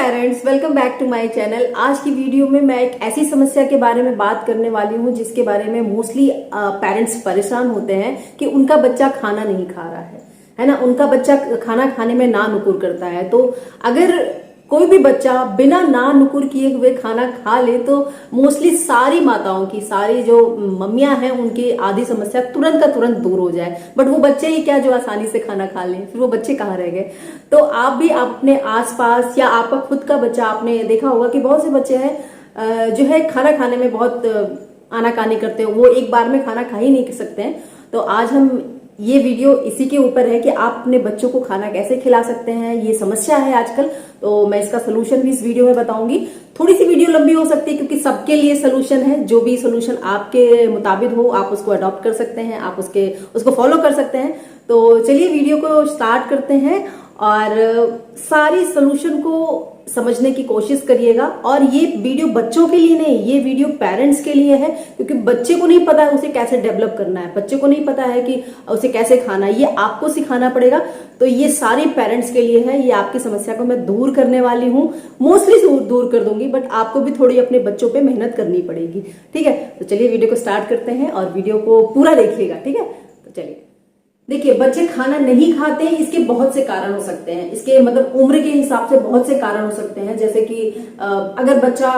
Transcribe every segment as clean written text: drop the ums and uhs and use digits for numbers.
Parents, welcome back to my channel. आज की video में मैं एक ऐसी समस्या के बारे में बात करने वाली हूँ जिसके बारे में मोस्टली पेरेंट्स परेशान होते हैं कि उनका बच्चा खाना नहीं खा रहा है ना। उनका बच्चा खाना खाने में ना नुकुर करता है। तो अगर कोई भी बच्चा बिना ना नुकुर किए हुए खाना खा ले तो मोस्टली सारी माताओं की, सारी जो मम्मियां हैं, उनकी आधी समस्या तुरंत का तुरंत दूर हो जाए। बट वो बच्चे ही क्या जो आसानी से खाना खा लें, फिर वो बच्चे कहाँ रह गए। तो आप भी अपने आसपास या आपका खुद का बच्चा, आपने देखा होगा कि बहुत से बच्चे हैं जो है खाना खाने में बहुत आनाकानी करते हैं, वो एक बार में खाना खा ही नहीं सकते हैं। तो आज हम ये वीडियो इसी के ऊपर है कि आप अपने बच्चों को खाना कैसे खिला सकते हैं। ये समस्या है आजकल, तो मैं इसका सोल्यूशन भी इस वीडियो में बताऊंगी। थोड़ी सी वीडियो लंबी हो सकती है क्योंकि सबके लिए सोल्यूशन है। जो भी सोल्यूशन आपके मुताबिक हो आप उसको अडॉप्ट कर सकते हैं, आप उसको फॉलो कर सकते हैं। तो चलिए वीडियो को स्टार्ट करते हैं और सारी सोल्यूशन को समझने की कोशिश करिएगा। और ये वीडियो बच्चों के लिए नहीं, ये वीडियो पेरेंट्स के लिए है, क्योंकि बच्चे को नहीं पता है उसे कैसे डेवलप करना है, बच्चे को नहीं पता है कि उसे कैसे खाना है, ये आपको सिखाना पड़ेगा। तो ये सारे पेरेंट्स के लिए है। ये आपकी समस्या को मैं दूर करने वाली हूँ, मोस्टली दूर कर दूंगी, बट आपको भी थोड़ी अपने बच्चों पे मेहनत करनी पड़ेगी। ठीक है, तो चलिए वीडियो को स्टार्ट करते हैं और वीडियो को पूरा देखिएगा। ठीक है, तो चलिए। देखिए, बच्चे खाना नहीं खाते हैं, इसके बहुत से कारण हो सकते हैं। इसके मतलब उम्र के हिसाब से बहुत से कारण हो सकते हैं। जैसे कि अगर बच्चा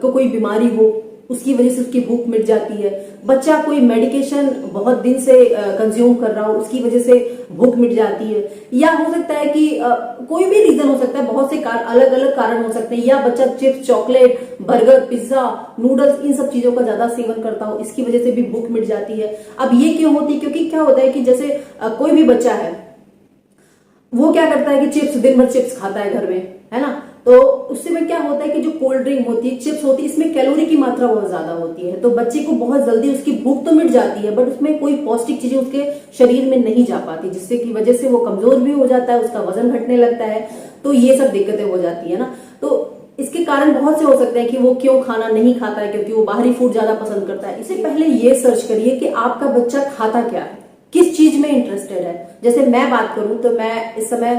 को कोई बीमारी हो, उसकी वजह से उसकी भूख मिट जाती है। बच्चा कोई मेडिकेशन बहुत दिन से कंज्यूम कर रहा हो, उसकी वजह से भूख मिट जाती है। या हो सकता है कि कोई भी रीजन हो सकता है, बहुत से अलग अलग कारण हो सकते हैं। या बच्चा chips, chocolate, burger, pizza, noodles, इन सब चीजों का ज्यादा सेवन करता हो, इसकी वजह से भी भूख मिट जाती है। अब ये क्यों होती है? क्योंकि क्या होता है कि जैसे कोई भी बच्चा है, वो क्या करता है कि चिप्स, दिन भर चिप्स खाता है घर में, है ना। तो उससे में क्या होता है कि जो कोल्ड ड्रिंक होती है, चिप्स होती है, इसमें कैलोरी की मात्रा बहुत ज्यादा होती है। तो बच्चे को बहुत जल्दी उसकी भूख तो मिट जाती है, बट उसमें कोई पौष्टिक चीजें उसके शरीर में नहीं जा पाती, जिससे की वजह से वो कमजोर भी हो जाता है, उसका वजन घटने लगता है। तो ये सब दिक्कतें हो जाती है ना। तो इसके कारण बहुत से हो सकते हैं कि वो क्यों खाना नहीं खाता है, क्योंकि वो बाहरी फूड ज्यादा पसंद करता है। इससे पहले ये सर्च करिए कि आपका बच्चा खाता क्या है, किस चीज में इंटरेस्टेड है। जैसे मैं बात करूं तो मैं इस समय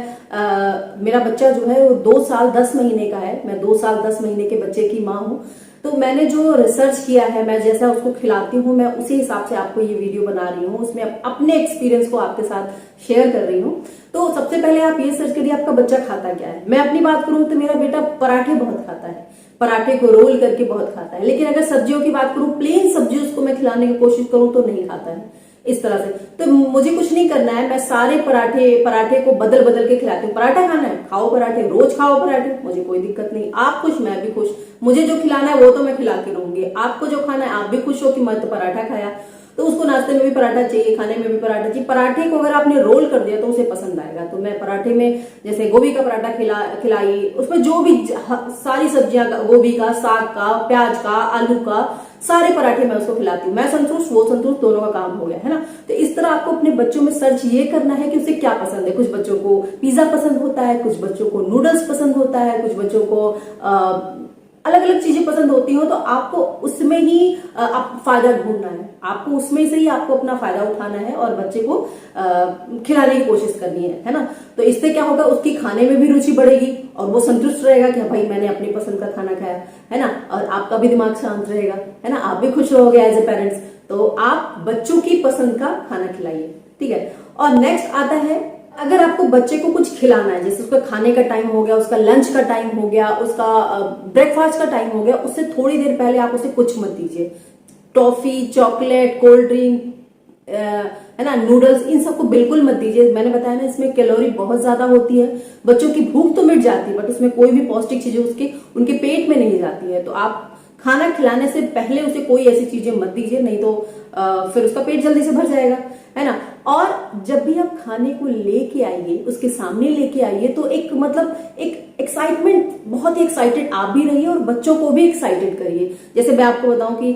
मेरा बच्चा जो है वो 2 साल 10 महीने का है। मैं 2 साल 10 महीने के बच्चे की माँ हूं। तो मैंने जो रिसर्च किया है, मैं जैसा उसको खिलाती हूँ, मैं उसी हिसाब से आपको ये वीडियो बना रही हूँ। उसमें अपने एक्सपीरियंस को आपके साथ शेयर कर रही हूँ। तो सबसे पहले आप ये सर्च करिए आपका बच्चा खाता क्या है। मैं अपनी बात करूं तो मेरा बेटा पराठे बहुत खाता है, पराठे को रोल करके बहुत खाता है। लेकिन अगर सब्जियों की बात करूं, प्लेन सब्जी उसको मैं खिलाने की कोशिश करूं तो नहीं खाता है इस तरह से। तो मुझे कुछ नहीं करना है, मैं सारे पराठे को बदल बदल के खिलाती हूँ। पराठा खाना है, खाओ पराठे, रोज खाओ पराठे, मुझे कोई दिक्कत नहीं। आप खुश, मैं भी खुश। मुझे जो खिलाना है वो तो मैं खिलाती रहूंगी। आपको जो खाना है, आप भी खुश हो कि मैं तो पराठा खाया। तो उसको नाश्ते में भी पराठा चाहिए, खाने में भी पराठा चाहिए। पराठे को अगर आपने रोल कर दिया तो उसे पसंद आएगा। तो मैं पराठे में जैसे गोभी का पराठा खिलाई, उसमें जो भी सारी सब्जियां, गोभी का, साग का, प्याज का, आलू का, सारे पराठे मैं उसको खिलाती हूँ। मैं संतुष्ट, वो संतुष्ट, दोनों का काम हो गया, है ना। तो इस तरह आपको अपने बच्चों में सर्च ये करना है कि उसे क्या पसंद है। कुछ बच्चों को पिज्जा पसंद होता है, कुछ बच्चों को नूडल्स पसंद होता है, कुछ बच्चों को अलग अलग चीजें पसंद होती हो। तो आपको उसमें ही आप फायदा ढूंढना है, आपको उसमें से ही आपको अपना फायदा उठाना है और बच्चे को खिलाने की कोशिश करनी है ना। तो इससे क्या होगा, उसकी खाने में भी रुचि बढ़ेगी और वो संतुष्ट रहेगा कि भाई मैंने अपनी पसंद का खाना खाया, है ना। और आपका भी दिमाग शांत रहेगा, है ना, आप भी खुश रहोगे एज ए पेरेंट्स। तो आप बच्चों की पसंद का खाना खिलाइए, ठीक है। और नेक्स्ट आता है, अगर आपको बच्चे को कुछ खिलाना है, जैसे उसका खाने का टाइम हो गया, उसका लंच का टाइम हो गया, उसका ब्रेकफास्ट का टाइम हो गया, उससे थोड़ी देर पहले आप उसे कुछ मत दीजिए। टॉफी, चॉकलेट, कोल्ड ड्रिंक, है ना, नूडल्स, इन सबको बिल्कुल मत दीजिए। मैंने बताया ना, इसमें कैलोरी बहुत ज्यादा होती है। बच्चों की भूख तो मिट जाती है, बट उसमें कोई भी पौष्टिक चीजें उनके पेट में नहीं जाती है। तो आप खाना खिलाने से पहले उसे कोई ऐसी चीजें मत दीजिए, नहीं तो फिर उसका पेट जल्दी से भर जाएगा, है ना। और जब भी आप खाने को लेके आइए, उसके सामने लेके आइए, तो एक मतलब एक एक्साइटमेंट, बहुत ही एक्साइटेड आप भी रहिए और बच्चों को भी एक्साइटेड करिए। जैसे मैं आपको बताऊं कि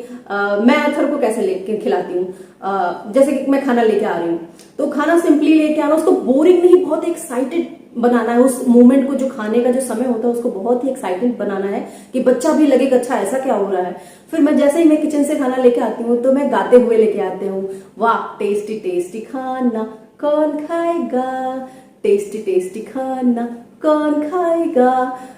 मैं अथर को कैसे लेके खिलाती हूँ। जैसे कि मैं खाना लेके आ रही हूँ, तो खाना सिंपली लेके आना, उसको बोरिंग नहीं, बहुत एक्साइटेड बनाना है। उस मोमेंट को, जो खाने का जो समय होता है, उसको बहुत ही एक्साइटेड बनाना है कि बच्चा भी लगेगा अच्छा ऐसा क्या हो रहा है। फिर मैं जैसे ही मैं किचन से खाना लेके आती हूँ तो मैं गाते हुए लेके आती हूँ, वाह टेस्टी टेस्टी खाना कौन खाएगा, टेस्टी टेस्टी खाना कौन खाएगा।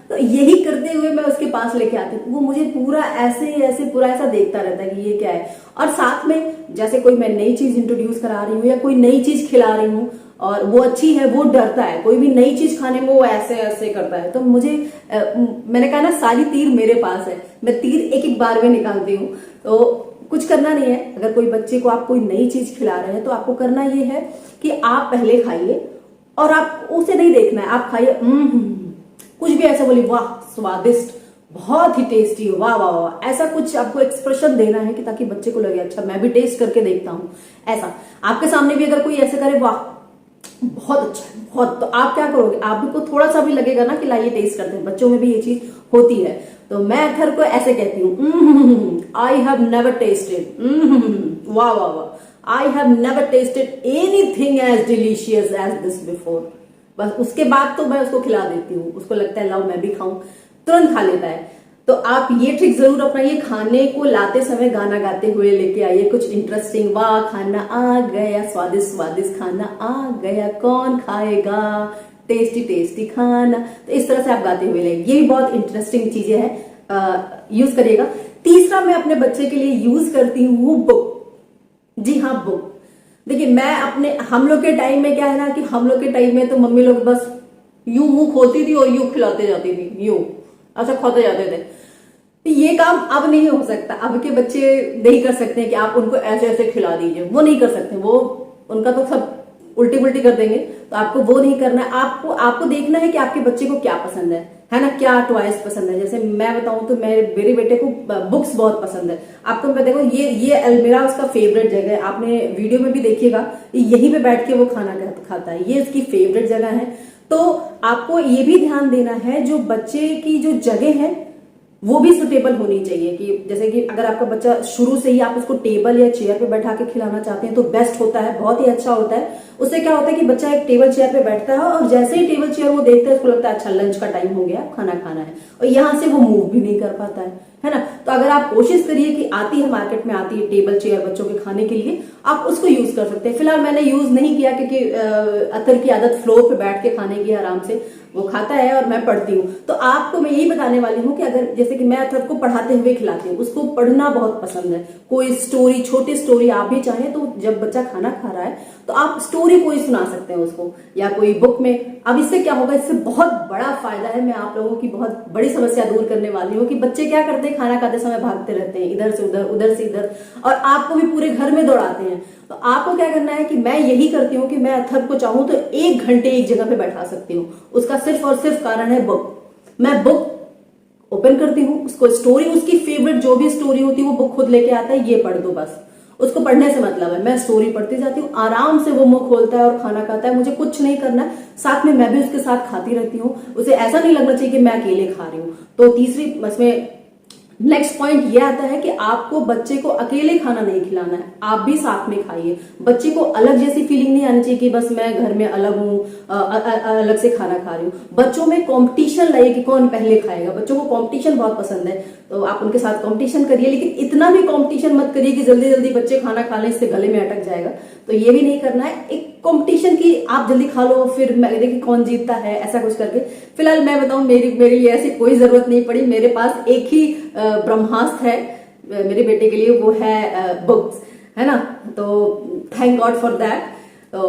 तो यही करते हुए मैं उसके पास लेके आती हूँ। वो मुझे पूरा ऐसे ऐसे पूरा ऐसा देखता रहता है कि ये क्या है। और साथ में जैसे कोई मैं नई चीज इंट्रोड्यूस करा रही हूँ या कोई नई चीज खिला रही हूँ और वो अच्छी है, वो डरता है। कोई भी नई चीज खाने में वो ऐसे ऐसे करता है। तो मुझे मैंने कहा ना, सारी तीर मेरे पास है, मैं तीर एक एक बार में निकालती हूँ। तो कुछ करना नहीं है। अगर कोई बच्चे को आप कोई नई चीज खिला रहे हैं तो आपको करना ये है कि आप पहले खाइए और आप उसे नहीं देखना है, आप खाइए कुछ भी ऐसा बोलिए, वाह स्वादिष्ट, बहुत ही टेस्टी, वाह वाह वाह, ऐसा कुछ आपको एक्सप्रेशन देना है कि ताकि बच्चे को लगे अच्छा मैं भी टेस्ट करके देखता हूँ। ऐसा आपके सामने भी अगर कोई ऐसे करे, वाह बहुत अच्छा है बहुत, तो आप क्या करोगे, आपको थोड़ा सा भी लगेगा ना कि लाइए टेस्ट करते हैं। बच्चों में भी ये चीज होती है। तो मैं अथर को ऐसे कहती हूँ, आई हैव नेवर टेस्टेड, वाह वाह वाह, I have never tasted anything as delicious as this before. बस उसके बाद तो मैं उसको खिला देती हूँ। उसको लगता है लाओ मैं भी खाऊं, तुरंत खा लेता है। तो आप ये ट्रिक जरूर अपनाइए, खाने को लाते समय गाना गाते हुए लेके आइए कुछ इंटरेस्टिंग, वाह खाना आ गया, स्वादिष्ट स्वादिष्ट खाना आ गया, कौन खाएगा, टेस्टी टेस्टी खाना। तो इस तरह से आप गाते हुए लेंगे, ये भी बहुत इंटरेस्टिंग चीजें हैं, यूज करिएगा। तीसरा मैं अपने बच्चे के लिए यूज करती हूँ बुक। जी हाँ, बुक। देखिए मैं अपने, हम लोग के टाइम में क्या है ना कि हम लोग के टाइम में तो मम्मी लोग बस यूं मुंह खोलती थी और यूं खिलाते जाती थी, यूं अच्छा खाते जाते थे। ये काम अब नहीं हो सकता। अब के बच्चे नहीं कर सकते हैं कि आप उनको ऐसे ऐसे खिला दीजिए, वो नहीं कर सकते। वो उनका तो सब उल्टी पुल्टी कर देंगे। तो आपको वो नहीं करना है। आपको देखना है कि आपके बच्चे को क्या पसंद है ना, क्या टॉयज पसंद है। जैसे मैं बताऊं तो मेरे बेटे को बुक्स बहुत पसंद है। आपको मैं देखो, ये अलमीरा उसका फेवरेट जगह है। आपने वीडियो में भी देखिएगा, यहीं पे बैठ के वो खाना खाता है, ये उसकी फेवरेट जगह है। तो आपको ये भी ध्यान देना है जो बच्चे की जो जगह है वो भी सुटेबल होनी चाहिए। कि जैसे कि अगर आपका बच्चा शुरू से ही आप उसको टेबल या चेयर पे बैठा के खिलाना चाहते हैं तो बेस्ट होता है, बहुत ही अच्छा होता है। उससे क्या होता है कि बच्चा एक टेबल चेयर पे बैठता है और जैसे ही टेबल चेयर वो देखता है उसको लगता है अच्छा लंच का टाइम हो गया, खाना खाना है, और यहां से वो मूव भी नहीं कर पाता है ना। तो अगर आप कोशिश करिए कि आती है, मार्केट में आती है टेबल चेयर बच्चों के खाने के लिए, आप उसको यूज कर सकते हैं। फिलहाल मैंने यूज नहीं किया क्योंकि अतर की आदत फ्लोर पे बैठ के खाने की, आराम से वो खाता है और मैं पढ़ती हूँ। तो आपको मैं यही बताने वाली हूँ कि अगर जैसे कि मैं अथर को पढ़ाते हुए खिलाती हूँ, उसको पढ़ना बहुत पसंद है। कोई स्टोरी, छोटी स्टोरी आप भी चाहें तो जब बच्चा खाना खा रहा है तो आप स्टोरी कोई सुना सकते हैं उसको, या कोई बुक में। अब इससे क्या होगा, इससे बहुत बड़ा फायदा है। मैं आप लोगों की बहुत बड़ी समस्या दूर करने वाली हूँ कि बच्चे क्या करते हैं, खाना खाते समय भागते रहते हैं इधर से उधर, उधर से इधर, और आपको भी पूरे घर में दौड़ाते हैं। तो आपको क्या करना है कि मैं यही करती हूँ कि मैं अथर को चाहूं तो 1 घंटे एक जगह पे बैठा सकती हूँ। उसका सिर्फ और सिर्फ कारण है बुक। मैं बुक ओपन करती हूँ, उसको स्टोरी, उसकी फेवरेट जो भी स्टोरी होती है वो बुक खुद लेके आता है, ये पढ़ दो बस। उसको पढ़ने से मतलब है, मैं स्टोरी पढ़ती जाती हूँ, आराम से वो मुंह खोलता है और खाना खाता है। मुझे कुछ नहीं करना है, साथ में मैं भी उसके साथ खाती रहती हूँ। उसे ऐसा नहीं लगना चाहिए कि मैं अकेले खा रही हूँ। तो तीसरी इसमें नेक्स्ट पॉइंट ये आता है कि आपको बच्चे को अकेले खाना नहीं खिलाना है, आप भी साथ में खाइए। बच्चे को अलग जैसी फीलिंग नहीं आनी चाहिए कि बस मैं घर में अलग हूँ, अलग से खाना खा रही हूँ। बच्चों में कंपटीशन लाइए कि कौन पहले खाएगा। बच्चों को कंपटीशन बहुत पसंद है, तो आप उनके साथ कंपटीशन करिए, लेकिन इतना भी कंपटीशन मत करिए कि जल्दी जल्दी बच्चे खाना खा लें, इससे गले में अटक जाएगा। तो ये भी नहीं करना है। एक कंपटीशन की आप जल्दी खा लो फिर देखिए कौन जीतता है, ऐसा कुछ करके। फिलहाल मैं बताऊं, मेरे लिए ऐसी कोई जरूरत नहीं पड़ी। मेरे पास एक ही ब्रह्मास्त्र है मेरे बेटे के लिए, वो है बुक्स, है ना। तो थैंक गॉड फॉर दैट। तो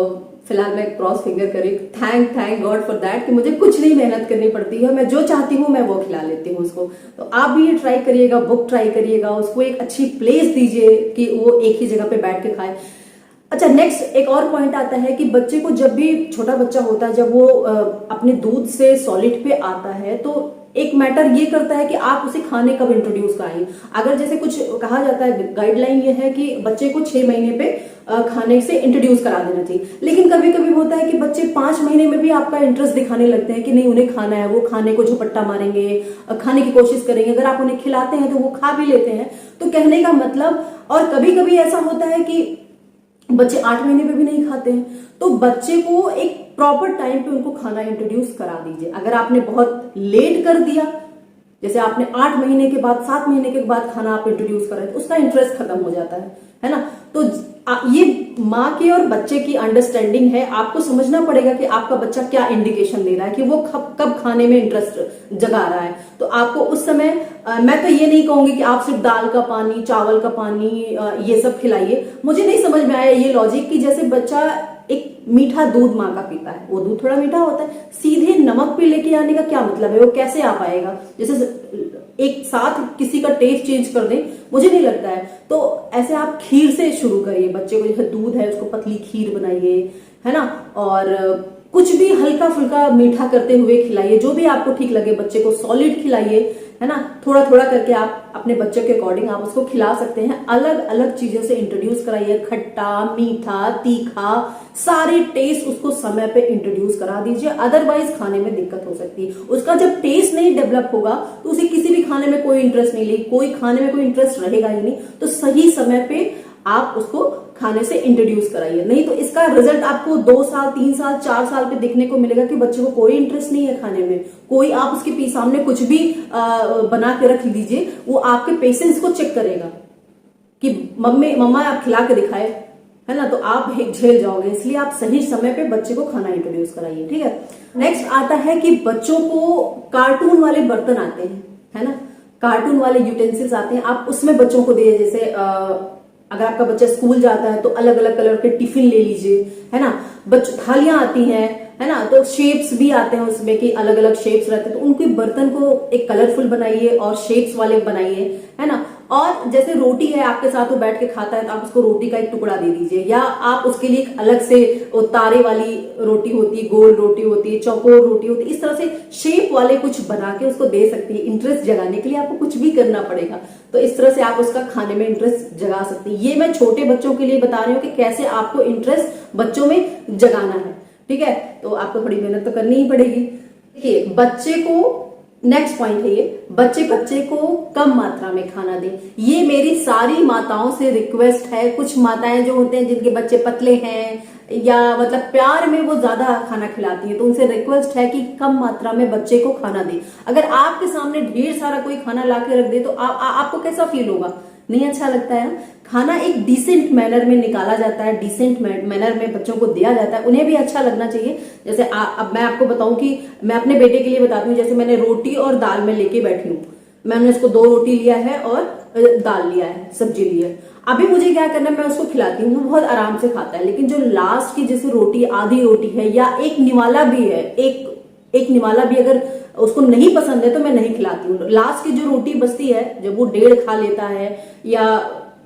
फिलहाल मैं क्रॉस फिंगर करी, थैंक गॉड फॉर दैट कि मुझे कुछ नहीं मेहनत करनी पड़ती है, मैं जो चाहती हूँ मैं वो खिला लेती हूँ उसको। तो आप भी ये ट्राई करिएगा, बुक ट्राई करिएगा, उसको एक अच्छी प्लेस दीजिए कि वो एक ही जगह पे बैठ के खाए। अच्छा, नेक्स्ट एक और पॉइंट आता है कि बच्चे को, जब भी छोटा बच्चा होता है, जब वो अपने दूध से सॉलिड पे आता है, तो एक मैटर ये करता है कि आप उसे खाने कब इंट्रोड्यूस कराएं। अगर जैसे कुछ कहा जाता है, गाइडलाइन ये है कि बच्चे को 6 महीने पे खाने से इंट्रोड्यूस करा देना चाहिए। लेकिन कभी कभी होता है कि बच्चे 5 महीने में भी आपका इंटरेस्ट दिखाने लगते हैं कि नहीं उन्हें खाना है, वो खाने को झपट्टा मारेंगे, खाने की कोशिश करेंगे। अगर आप उन्हें खिलाते हैं तो वो खा भी लेते हैं। तो कहने का मतलब, और कभी कभी ऐसा होता है कि बच्चे 8 महीने पे भी नहीं खाते हैं। तो बच्चे को एक प्रॉपर टाइम पे उनको खाना इंट्रोड्यूस करा दीजिए। अगर आपने बहुत लेट कर दिया जैसे आपने 8 महीने के बाद 7 महीने के बाद खाना आप इंट्रोड्यूस कर रहे थे, उसका इंटरेस्ट खत्म हो जाता है ना। तो ये माँ के और बच्चे की अंडरस्टैंडिंग है। आपको समझना पड़ेगा कि आपका बच्चा क्या इंडिकेशन दे रहा है कि वो कब खाने में इंटरेस्ट जगा रहा है। तो आपको उस समय मैं तो ये नहीं कहूंगी कि आप सिर्फ दाल का पानी, चावल का पानी, ये सब खिलाइए। मुझे नहीं समझ में आया ये लॉजिक कि जैसे बच्चा एक मीठा दूध माँ का पीता है, वो दूध थोड़ा मीठा होता है, सीधे नमक पे लेके आने का क्या मतलब है? वो कैसे आ पाएगा? जैसे एक साथ किसी का टेस्ट चेंज कर दें, मुझे नहीं लगता है। तो ऐसे आप खीर से शुरू करिए। बच्चे को जैसे दूध है उसको पतली खीर बनाइए, है ना, और कुछ भी हल्का फुल्का मीठा करते हुए खिलाइए, जो भी आपको ठीक लगे। बच्चे को सॉलिड खिलाइए, है ना, थोड़ा थोड़ा करके आप अपने बच्चे के अकॉर्डिंग आप उसको खिला सकते हैं। अलग अलग चीजों से इंट्रोड्यूस कराइए, खट्टा, मीठा, तीखा, सारे टेस्ट उसको समय पे इंट्रोड्यूस करा दीजिए, अदरवाइज खाने में दिक्कत हो सकती है। उसका जब टेस्ट नहीं डेवलप होगा तो उसे किसी भी खाने में कोई इंटरेस्ट नहीं लेगी, कोई खाने में कोई इंटरेस्ट रहेगा ही नहीं। तो सही समय पे आप उसको खाने से इंट्रोड्यूस कराइए, नहीं तो इसका रिजल्ट आपको 2 साल, 3 साल, 4 साल पे देखने को मिलेगा कि बच्चे को कोई इंटरेस्ट नहीं है खाने में। कोई आप उसके सामने कुछ भी बना के रख लीजिए, वो आपके पेशेंस को चेक करेगा कि मम्मा आप खिला के दिखाए, है ना, तो आप झेल जाओगे। इसलिए आप सही समय पे बच्चे को खाना इंट्रोड्यूस कराइए, ठीक है। नेक्स्ट आता है कि बच्चों को कार्टून वाले बर्तन आते हैं, है ना, कार्टून वाले यूटेंसिल्स आते हैं, आप उसमें बच्चों को दिए। जैसे अगर आपका बच्चा स्कूल जाता है तो अलग अलग कलर के टिफिन ले लीजिए, है ना। थालियां आती हैं, है ना, तो शेप्स भी आते हैं उसमें कि अलग अलग शेप्स रहते हैं, तो उनके बर्तन को एक कलरफुल बनाइए और शेप्स वाले बनाइए, है ना। और जैसे रोटी है आपके साथ, वो बैठ के खाता है तो आप उसको रोटी का एक टुकड़ा दे दीजिए, या आप उसके लिए अलग से वो तारे वाली रोटी होती है, गोल रोटी होती है, चौकोर रोटी होती है, इस तरह से शेप वाले कुछ बना के उसको दे सकती है। इंटरेस्ट जगाने के लिए आपको कुछ भी करना पड़ेगा, तो इस तरह से आप उसका खाने में इंटरेस्ट जगा सकती है। ये मैं छोटे बच्चों के लिए बता रही हूँ कि कैसे आपको इंटरेस्ट बच्चों में जगाना है, ठीक है। तो आपको थोड़ी मेहनत तो करनी ही पड़ेगी। देखिए, बच्चे को नेक्स्ट पॉइंट है ये, बच्चे को कम मात्रा में खाना दें। ये मेरी सारी माताओं से रिक्वेस्ट है। कुछ माताएं जो होते हैं जिनके बच्चे पतले हैं या मतलब प्यार में वो ज्यादा खाना खिलाती हैं, तो उनसे रिक्वेस्ट है कि कम मात्रा में बच्चे को खाना दें। अगर आपके सामने ढेर सारा कोई खाना ला के रख दे तो आपको कैसा फील होगा? नहीं अच्छा लगता है। खाना एक डिसेंट मैनर में निकाला जाता है, डिसेंट मैनर में बच्चों को दिया जाता है, उन्हें भी अच्छा लगना चाहिए। जैसे अब मैं आपको बताऊं कि मैं अपने बेटे के लिए बताती हूँ, जैसे मैंने रोटी और दाल में लेके बैठी हूँ, मैंने उसको 2 रोटी लिया है और दाल लिया है, सब्जी ली है। अभी मुझे क्या करना है, मैं उसको खिलाती हूँ, वो बहुत आराम से खाता है। लेकिन जो लास्ट की जैसे रोटी, आधी रोटी है या एक निवाला भी है, एक निवाला भी अगर उसको नहीं पसंद है तो मैं नहीं खिलाती हूँ। लास्ट की जो रोटी बचती है, जब वो 1.5 खा लेता है, या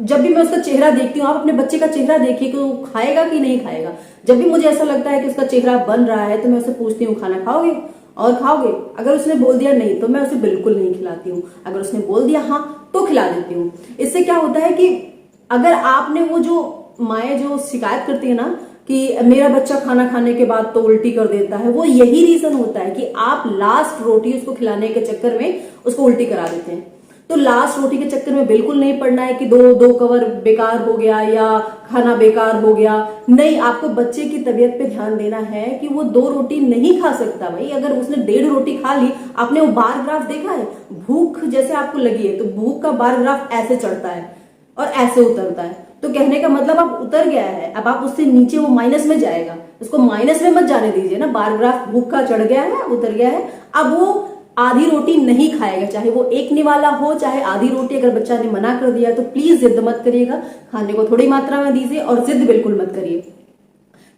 जब भी मैं उसका चेहरा देखती हूँ, आप अपने बच्चे का चेहरा देखिए कि वो खाएगा कि नहीं खाएगा। जब भी मुझे ऐसा लगता है कि उसका चेहरा बन रहा है तो मैं उससे पूछती हूँ, खाना खाओगे और खाओगे? अगर उसने बोल दिया नहीं तो मैं उसे बिल्कुल नहीं खिलाती हूँ। अगर उसने बोल दिया हाँ तो खिला देती हूँ। इससे क्या होता है कि अगर आपने वो जो माएँ जो शिकायत करती है ना कि मेरा बच्चा खाना खाने के बाद तो उल्टी कर देता है, वो यही रीजन होता है कि आप लास्ट रोटी उसको खिलाने के चक्कर में उसको उल्टी करा देते हैं। तो लास्ट रोटी के चक्कर में बिल्कुल नहीं पड़ना है कि दो कवर बेकार हो गया या खाना बेकार हो गया। नहीं, आपको बच्चे की तबीयत पे ध्यान देना है कि वो 2 रोटी नहीं खा सकता। भाई अगर उसने 1.5 रोटी खा ली, आपने वो बार ग्राफ देखा है? भूख जैसे आपको लगी है तो भूख का बार ग्राफ ऐसे चढ़ता है और ऐसे उतरता है। तो कहने का मतलब अब उतर गया है, अब आप उससे नीचे वो माइनस में जाएगा, उसको माइनस में मत जाने दीजिए ना। बार ग्राफ भूख का चढ़ गया है, उतर गया है, अब वो आधी रोटी नहीं खाएगा, चाहे वो एक निवाला हो चाहे आधी रोटी। अगर बच्चा ने मना कर दिया तो प्लीज जिद मत करिएगा, खाने को थोड़ी मात्रा में दीजिए और जिद बिल्कुल मत करिए,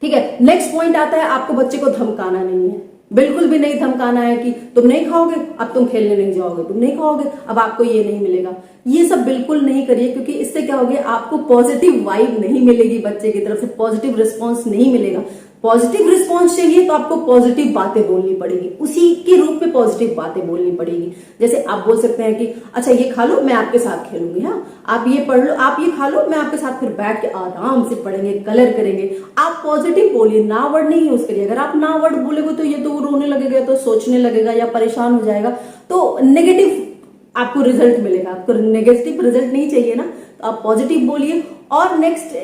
ठीक है। नेक्स्ट पॉइंट आता है, आपको बच्चे को धमकाना नहीं है, बिल्कुल भी नहीं धमकाना है कि तुम नहीं खाओगे अब तुम खेलने नहीं जाओगे, तुम नहीं खाओगे अब आपको ये नहीं मिलेगा। ये सब बिल्कुल नहीं करिए, क्योंकि इससे क्या होगा, आपको पॉजिटिव वाइब नहीं मिलेगी, बच्चे की तरफ से पॉजिटिव रिस्पॉन्स नहीं मिलेगा। पॉजिटिव रिस्पॉन्स चाहिए तो आपको पॉजिटिव बातें बोलनी पड़ेगी, उसी के रूप में पॉजिटिव बातें बोलनी पड़ेगी। जैसे आप बोल सकते हैं कि अच्छा ये खा लो मैं आपके साथ खेलूंगी, हाँ आप ये पढ़ लो, आप ये खा लो मैं आपके साथ फिर बैठ के आराम से पढ़ेंगे, कलर करेंगे। आप पॉजिटिव बोलिए, ना वर्ड नहीं यूज करिए। अगर आप ना वर्ड बोलेगे तो ये तो रोने लगेगा, तो सोचने लगेगा या परेशान हो जाएगा, तो नेगेटिव आपको रिजल्ट मिलेगा। आपको नेगेटिव रिजल्ट नहीं चाहिए ना, तो आप पॉजिटिव बोलिए और नेक्स्ट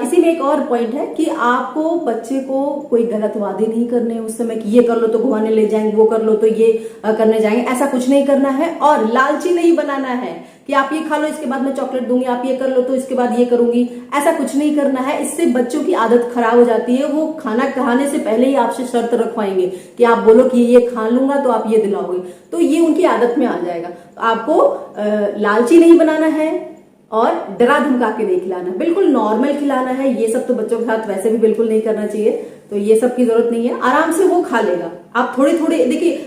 इसी में एक और पॉइंट है कि आपको बच्चे को कोई गलत वादे नहीं करने उस समय कि ये कर लो तो घुमाने ले जाएंगे, वो कर लो तो ये करने जाएंगे, ऐसा कुछ नहीं करना है। और लालची नहीं बनाना है कि आप ये खा लो इसके बाद मैं चॉकलेट दूंगी, आप ये कर लो तो इसके बाद ये करूंगी, ऐसा कुछ नहीं करना है। इससे बच्चों की आदत खराब हो जाती है। वो खाना खाने से पहले ही आपसे शर्त रखवाएंगे कि आप बोलो कि ये खा लूंगा तो आप ये दिलाओगे, तो ये उनकी आदत में आ जाएगा। तो आपको लालची नहीं बनाना है और डरा धमका के नहीं खिलाना, बिल्कुल नॉर्मल खिलाना है। ये सब तो बच्चों के साथ वैसे भी बिल्कुल नहीं करना चाहिए, तो ये सब की जरूरत नहीं है। आराम से वो खा लेगा। आप थोड़े थोड़े देखिए,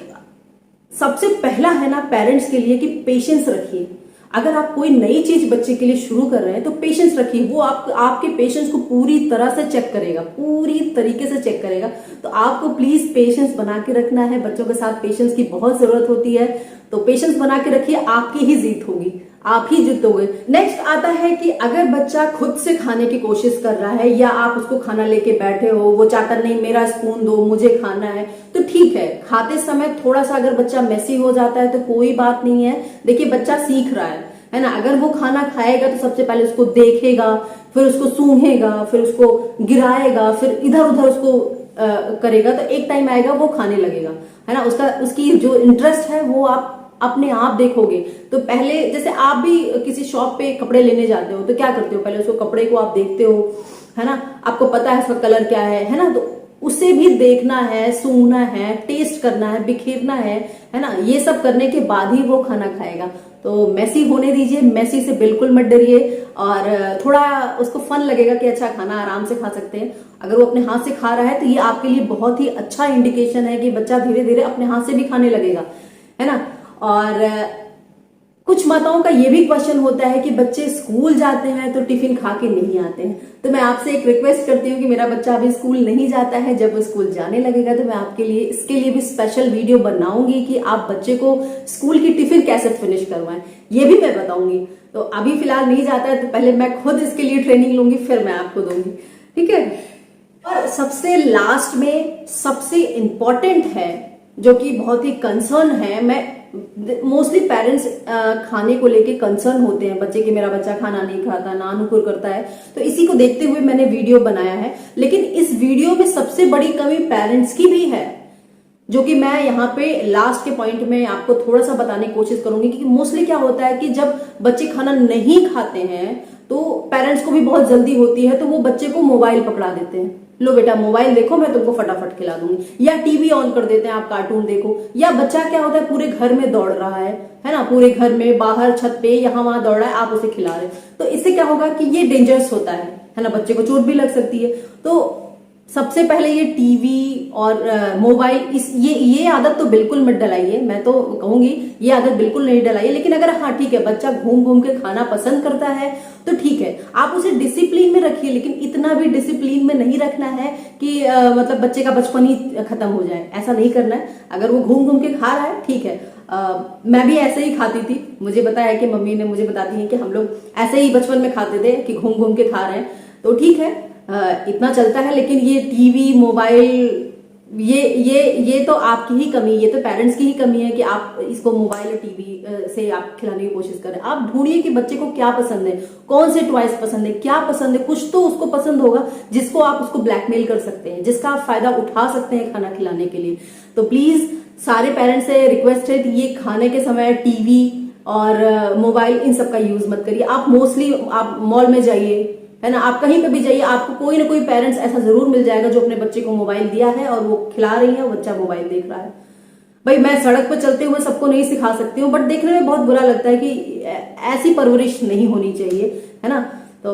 सबसे पहला है ना पेरेंट्स के लिए कि पेशेंस रखिए। अगर आप कोई नई चीज बच्चे के लिए शुरू कर रहे हैं तो पेशेंस रखिए। वो आपके पेशेंस को पूरी तरह से चेक करेगा, पूरी तरीके से चेक करेगा। तो आपको प्लीज पेशेंस बना के रखना है। बच्चों के साथ पेशेंस की बहुत जरूरत होती है, तो पेशेंस बना के रखिए। आपकी ही जीत होगी, आप ही जीतोगे। नेक्स्ट आता है कि अगर बच्चा खुद से खाने की कोशिश कर रहा है या आप उसको खाना लेके बैठे हो, वो चाहता नहीं मेरा स्पून दो मुझे खाना है, तो ठीक है। खाते समय थोड़ा सा अगर बच्चा मेसी हो जाता है तो कोई बात नहीं है। देखिए बच्चा सीख रहा है ना। अगर वो खाना खाएगा तो सबसे पहले उसको देखेगा, फिर उसको सूंघेगा, फिर उसको गिराएगा, फिर इधर उधर उसको करेगा, तो एक टाइम आएगा वो खाने लगेगा, है ना। उसकी जो इंटरेस्ट है वो आप अपने आप देखोगे। तो पहले जैसे आप भी किसी शॉप पे कपड़े लेने जाते हो तो क्या करते हो, पहले उसको कपड़े को आप देखते हो, है ना। आपको पता है उसका कलर क्या है ना। तो उसे भी देखना है, सूंघना है, टेस्ट करना है, बिखेरना है ना। ये सब करने के बाद ही वो खाना खाएगा। तो मेसी होने दीजिए, मेसी से बिल्कुल मत डरिए और थोड़ा उसको फन लगेगा कि अच्छा खाना आराम से खा सकते हैं। अगर वो अपने हाथ से खा रहा है तो ये आपके लिए बहुत ही अच्छा इंडिकेशन है कि बच्चा धीरे धीरे अपने हाथ से भी खाने लगेगा, है ना। और कुछ माताओं का ये भी क्वेश्चन होता है कि बच्चे स्कूल जाते हैं तो टिफिन खा के नहीं आते हैं। तो मैं आपसे एक रिक्वेस्ट करती हूँ कि मेरा बच्चा अभी स्कूल नहीं जाता है, जब वो स्कूल जाने लगेगा तो मैं आपके लिए इसके लिए भी स्पेशल वीडियो बनाऊंगी कि आप बच्चे को स्कूल की टिफिन कैसे फिनिश करवाएं, ये भी मैं बताऊंगी। तो अभी फिलहाल नहीं जाता है तो पहले मैं खुद इसके लिए ट्रेनिंग लूंगी, फिर मैं आपको दूंगी, ठीक है। और सबसे लास्ट में सबसे इंपॉर्टेंट है जो कि बहुत ही कंसर्न है, मैं मोस्टली पेरेंट्स खाने को लेके कंसर्न होते हैं बच्चे की, मेरा बच्चा खाना नहीं खाता, नानुकुर करता है, तो इसी को देखते हुए मैंने वीडियो बनाया है। लेकिन इस वीडियो में सबसे बड़ी कमी पेरेंट्स की भी है, जो कि मैं यहाँ पे लास्ट के पॉइंट में आपको थोड़ा सा बताने की कोशिश करूंगी। क्योंकि मोस्टली क्या होता है कि जब बच्चे खाना नहीं खाते हैं तो पेरेंट्स को भी बहुत जल्दी होती है, तो वो बच्चे को मोबाइल पकड़ा देते हैं, लो बेटा मोबाइल देखो मैं तुमको फटाफट खिला दूंगी, या टीवी ऑन कर देते हैं आप कार्टून देखो। या बच्चा क्या होता है पूरे घर में दौड़ रहा है ना, पूरे घर में बाहर छत पे यहाँ वहां दौड़ रहा है, आप उसे खिला रहे, तो इससे क्या होगा कि ये डेंजरस होता है ना, बच्चे को चोट भी लग सकती है। तो सबसे पहले ये टीवी और मोबाइल ये आदत तो बिल्कुल मत डलाइए, मैं तो कहूंगी ये आदत बिल्कुल नहीं डलाइए। लेकिन अगर हाँ ठीक है बच्चा घूम घूम के खाना पसंद करता है तो ठीक है, आप उसे डिसिप्लिन में रखिए, लेकिन इतना भी डिसिप्लिन में नहीं रखना है कि मतलब बच्चे का बचपन ही खत्म हो जाए, ऐसा नहीं करना है। अगर वो घूम घूम के खा रहा है ठीक है, मैं भी ऐसे ही खाती थी, मुझे बताया है कि मम्मी ने मुझे बताती है कि हम लोग ऐसे ही बचपन में खाते थे कि घूम घूम के खा रहे हैं, तो ठीक है इतना चलता है। लेकिन ये टीवी मोबाइल ये तो आपकी ही कमी, ये तो पेरेंट्स की ही कमी है कि आप इसको मोबाइल और टीवी से आप खिलाने की कोशिश करें। आप ढूंढिए कि बच्चे को क्या पसंद है, कौन से टॉयज पसंद है, क्या पसंद है, कुछ तो उसको पसंद होगा जिसको आप उसको ब्लैकमेल कर सकते हैं, जिसका आप फायदा उठा सकते हैं खाना खिलाने के लिए। तो प्लीज सारे पेरेंट्स से रिक्वेस्ट है कि ये खाने के समय टीवी और मोबाइल इन सब का यूज मत करिए। आप मोस्टली आप मॉल में जाइए, है ना, आप कहीं पे भी जाइए, आपको कोई ना कोई पेरेंट्स ऐसा जरूर मिल जाएगा जो अपने बच्चे को मोबाइल दिया है और वो खिला रही है, वो बच्चा मोबाइल देख रहा है। भाई मैं सड़क पर चलते हुए सबको नहीं सिखा सकती हूँ, बट देखने में बहुत बुरा लगता है कि ऐसी परवरिश नहीं होनी चाहिए, है ना। तो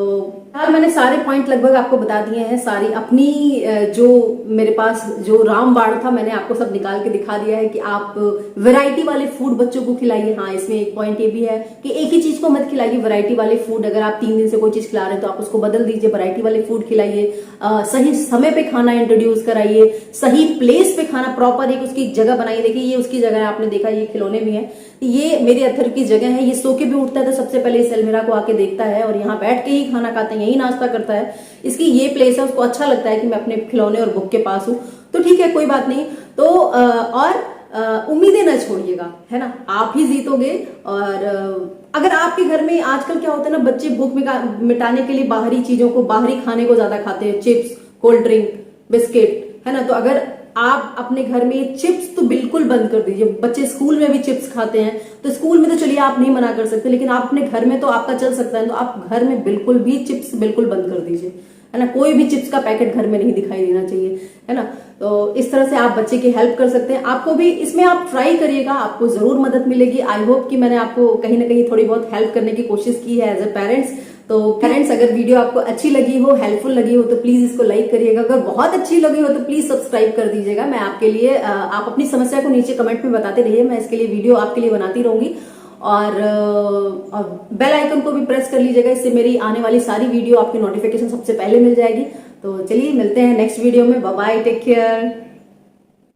यार मैंने सारे पॉइंट लगभग आपको बता दिए हैं, सारी अपनी जो मेरे पास जो रामबाण था मैंने आपको सब निकाल के दिखा दिया है कि आप वैरायटी वाले फूड बच्चों को खिलाइए। हाँ इसमें एक पॉइंट ये भी है कि एक ही चीज को मत खिलाइए, वैरायटी वाले फूड। अगर आप 3 दिन से कोई चीज खिला रहे हैं तो आप उसको बदल दीजिए, वैरायटी वाले फूड खिलाइए, सही समय पे खाना इंट्रोड्यूस कराइए, सही प्लेस पे खाना, प्रॉपर एक उसकी जगह बनाइए। देखिए ये उसकी जगह है, आपने देखा ये खिलौने भी है, ये मेरे अथर की जगह है, ये सो के भी उठता है तो सबसे पहले इस अलमीरा को आके देखता है और यहाँ बैठ के ही खाना खाते हैं, यही नाश्ता करता है, इसकी ये प्लेस है, उसको अच्छा लगता है कि मैं अपने खिलौने और बुक के पास हूँ। तो ठीक है कोई बात नहीं। तो और उम्मीदें न छोड़िएगा, है ना, आप ही जीतोगे और अगर आपके घर में आजकल क्या होता है ना, बच्चे भूख मिटाने के लिए बाहरी चीजों को, बाहरी खाने को ज्यादा खाते हैं, चिप्स, कोल्ड ड्रिंक, बिस्किट, है ना। तो अगर आप अपने घर में चिप्स तो बिल्कुल बंद कर दीजिए। बच्चे स्कूल में भी चिप्स खाते हैं, तो स्कूल में तो चलिए आप नहीं मना कर सकते, लेकिन आप अपने घर में तो आपका चल सकता है, तो आप घर में बिल्कुल भी चिप्स बिल्कुल बंद कर दीजिए, है ना। कोई भी चिप्स का पैकेट घर में नहीं दिखाई देना चाहिए, है ना। तो इस तरह से आप बच्चे की हेल्प कर सकते हैं। आपको भी इसमें आप ट्राई करिएगा, आपको जरूर मदद मिलेगी। आई होप कि मैंने आपको कहीं ना कहीं थोड़ी बहुत हेल्प करने की कोशिश की है एज ए पेरेंट्स। तो पेरेंट्स, अगर वीडियो आपको अच्छी लगी हो, हेल्पफुल लगी हो, तो प्लीज इसको लाइक करिएगा। अगर बहुत अच्छी लगी हो तो प्लीज सब्सक्राइब कर दीजिएगा। मैं आपके लिए, आप अपनी समस्या को नीचे कमेंट में बताते रहिए, मैं इसके लिए वीडियो आपके लिए बनाती रहूंगी। और बेल आइकन को भी प्रेस कर लीजिएगा, इससे मेरी आने वाली सारी वीडियो आपकी नोटिफिकेशन सबसे पहले मिल जाएगी। तो चलिए मिलते हैं नेक्स्ट वीडियो में। Bye bye, take care.